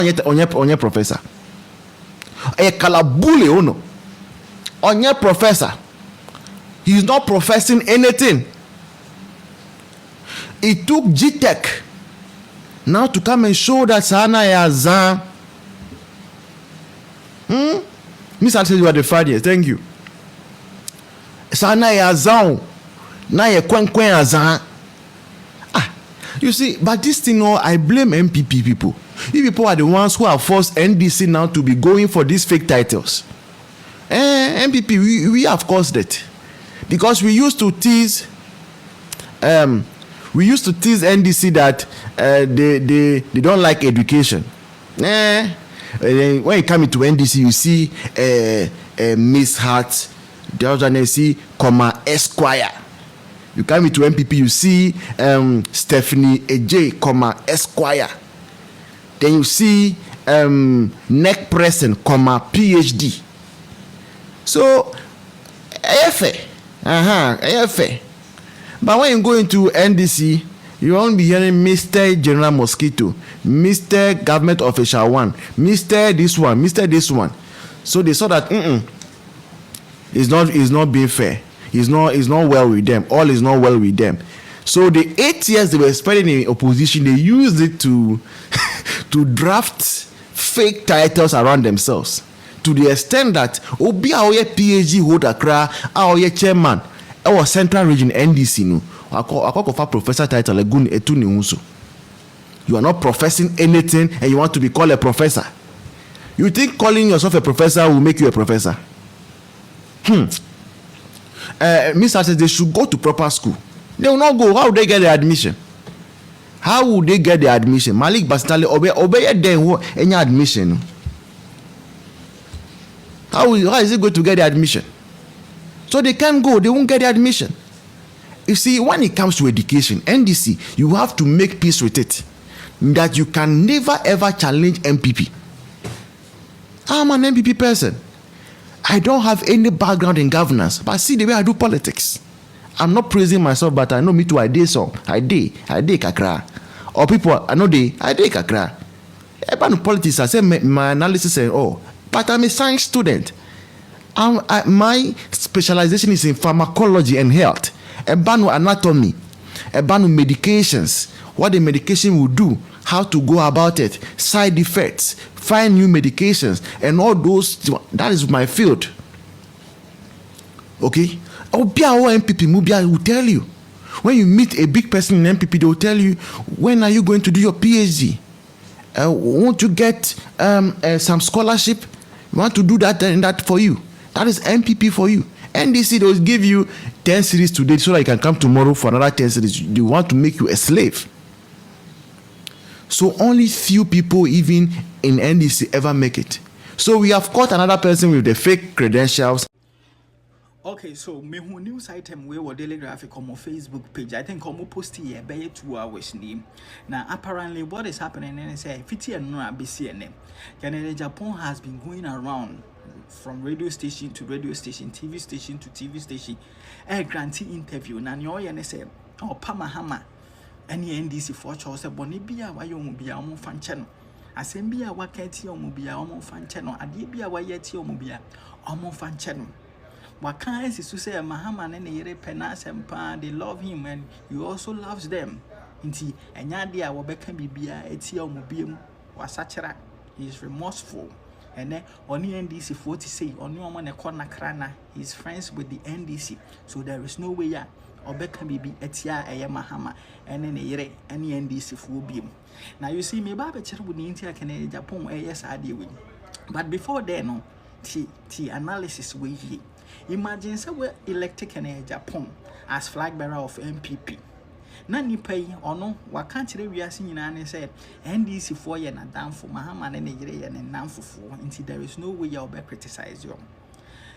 onye professor. A kalabule ono. Onye professor. He's not professing anything. It took GTech now to come and show that Sana Yazan. Miss says you are the Friday. Thank you. Sana Yazan. Na ye kwen azan. You see, but this thing, I blame MPP people. You people are the ones who have forced NDC now to be going for these fake titles. MPP, we have caused it. Because we used to tease NDC that they don't like education. When you come into NDC, you see Miss Hart, there's an NDC, Esquire. You come into MPP, you see Stephanie AJ, Esquire. Then you see neck pressing, PhD. So, AFA. But when you go into NDC, you won't be hearing Mr. General Mosquito, Mr. Government Official 1, Mr. this one, Mr. this one. So they saw that it's not being fair. It's not well with them. All is not well with them. So the 8 years they were spending in opposition, they used it to draft fake titles around themselves. To the extent that Obi Aoye PhD holder kra Aoye chairman our Central Region NDC no akokofa professor title egun etu ni hunso. You are not professing anything and you want to be called a professor. You think calling yourself a professor will make you a professor? Mr. says they should go to proper school. They will not go. How would they get the admission? How would they get the admission? Malik Bastali obey them any admission. How is it going to get the admission? So they can't go. They won't get the admission. You see, when it comes to education, NDC, you have to make peace with it. That you can never ever challenge MPP. I'm an MPP person. I don't have any background in governance, but see the way I do politics. I'm not praising myself, but I know me too. I did so. I did kakra. Or people, I know I did kakra. About politics, I say my analysis and but I'm a science student. My specialization is in pharmacology and health. About anatomy, about medications, what the medication will do, how to go about it, side effects, find new medications, and all those. That is my field. Okay? MPP Mubia will tell you. When you meet a big person in MPP, they will tell you, when are you going to do your PhD? Want to get some scholarship? You want to do that and that for you. That is MPP for you. NDC, they will give you 10 series today so that you can come tomorrow for another 10 series. They want to make you a slave. So only few people even in NDC ever make it. So we have caught another person with the fake credentials. Okay, so me who news item we were daily graphic on my Facebook page. I think I'm posting here by 2 hours name. Now apparently what is happening and say fiti and no BCN. Agyapong has been going around from radio station to radio station, TV station to TV station, granting interview. Now you say Pamahama any NDC for choice bonibia why you mubia omo fan channel. Asembia wakati omubia omo fan channel. Adibia wayeti omubia omo fan channel. Wakan is to say Mahama and Yere Penas and Pan, they love him and he also loves them. Inti Enyadia Wabeka Bibia, Etia Mubium, Wasachara, he is remorseful. And then only NDC 40 say, on your man a corner crana, he's friends with the NDC. So there is no way ya Obeka Bibi Etia Mahama and then any NDC for beam. Now you see me Baba Cherub Intia can Agyapong, yes, I deal with. But before then, no, T analysis way here. Imagine say we elected in Agyapong as flag bearer of MPP. Nani pay or no, what country we are seeing and said NDC 4 years and down for Mahama and Nigeria and now for 4 until there is no way you'll be criticize you.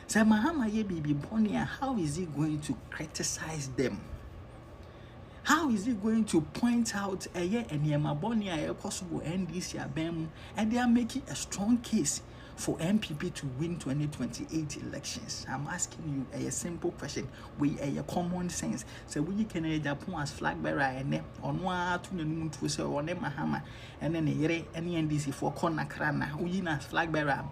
Say Mahama ye be Bonia, how is he going to criticize them? How is he going to point out a year and Yamabonia a possible NDC abem and they are making a strong case for MPP to win 2028 elections? I'm asking you a simple question. We a common sense. So we can Agyapong as flag bearer and on one to the moon to say on Mahama and then any NDC for Konakrana, we as flag bearer.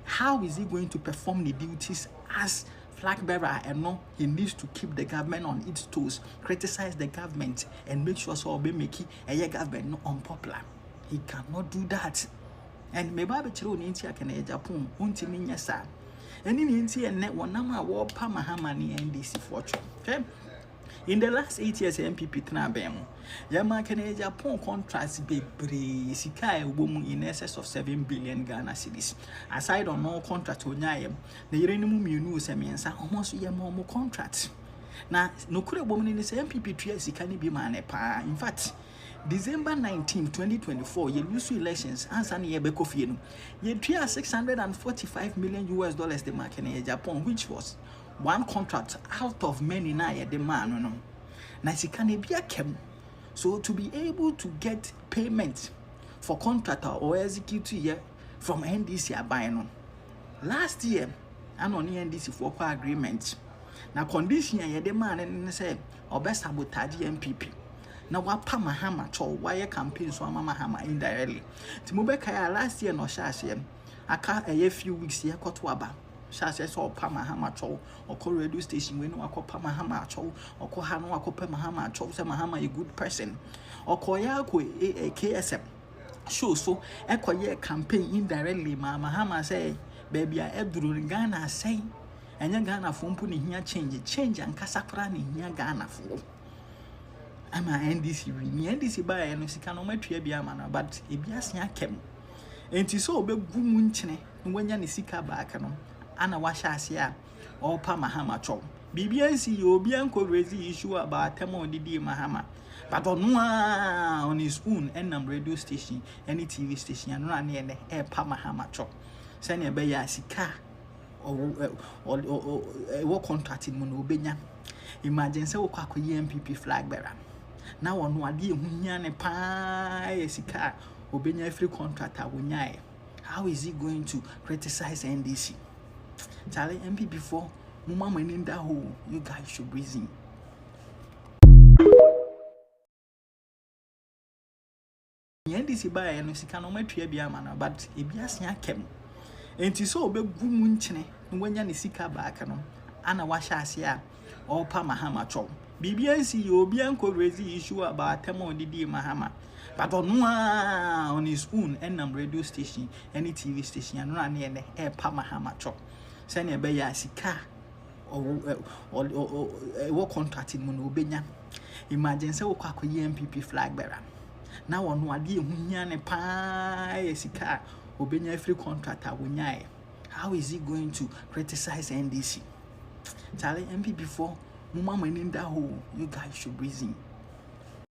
How is he going to perform the duties as flag bearer? And no, he needs to keep the government on its toes, criticize the government, and make sure so be making a government not unpopular. He cannot do that. And maybe I bet you India can Agyapong until Minyasa. And in India, and net one number war Pamahamani NDC fortune. Okay. In the last 8 years, MPP Tnabem, Yama can Agyapong contracts be Sikai woman in excess of 7 billion Ghana cedis. Aside on all contract on Yam, the Uranum you know Samiansa almost more contracts. Now, no could woman in this MPP 3 years, can be man. In fact, December 19, 2024, you lose elections, answer near Bekofienu. You try 645 million US dollars the market in Agyapong, which was one contract out of many na the man. No, Nasikane be a kem. So to be able to get payment for contractor or executive from NDC abino. Last year, I on NDC for agreement. Now condition the man and say or best sabotage MPP. Now what Mahama cho wire campaign so Mahama indirectly. Timubeka last year no shashem. I can't a few weeks here kotwaba. Shashe saw Mahama cho or call radio station when no call Mahama cho or call Hano call Mahama cho say Mahama a good person. Or call a KSM. Show so a campaign indirectly Mahama say baby I Ebdru Ghana say and young Ghana phone putting here change and Casakrani here Ghana for. I'm a NDC win. NDC by and Sikanometria Biamana, but a Biasia kem. And tis so be Gumunchine when Yanisika Bakano, Anna Washasia, or Pamahama Chom. BBNC, Bianco raised issue about Temo Didi Mahama. But on his own, and radio station, any TV station, and run near the air Pamahama Chom. Send a Bayasika or what contracting Monobenya. Imagine so MPP flag bearer. Now on what dear Hunyane Pie Sika Obenya free contractor Wunyai. How is he going to criticize NDC? Charlie MP before Mumma in that hole, you guys should reason. NDC by and Sikanometria Biamana, but a Biasia kem. And tis so be Gumunchine when Yanisika Bakano, Anna Washasia, or Pamahama Chom. BBNC Bianco raised the issue about Temo Didi Mahama. But on his own, and radio station, any TV station, and run near the air Pamahama Chop. Send a Bayasika or what contracting Monobenya. Imagine so MPP flag bearer. Now on what dear Hunyane Pie Sika Obenya free contractor Wunyai. How is he going to criticize NDC? Charlie MP before Mumma in that hole, you guys should reason.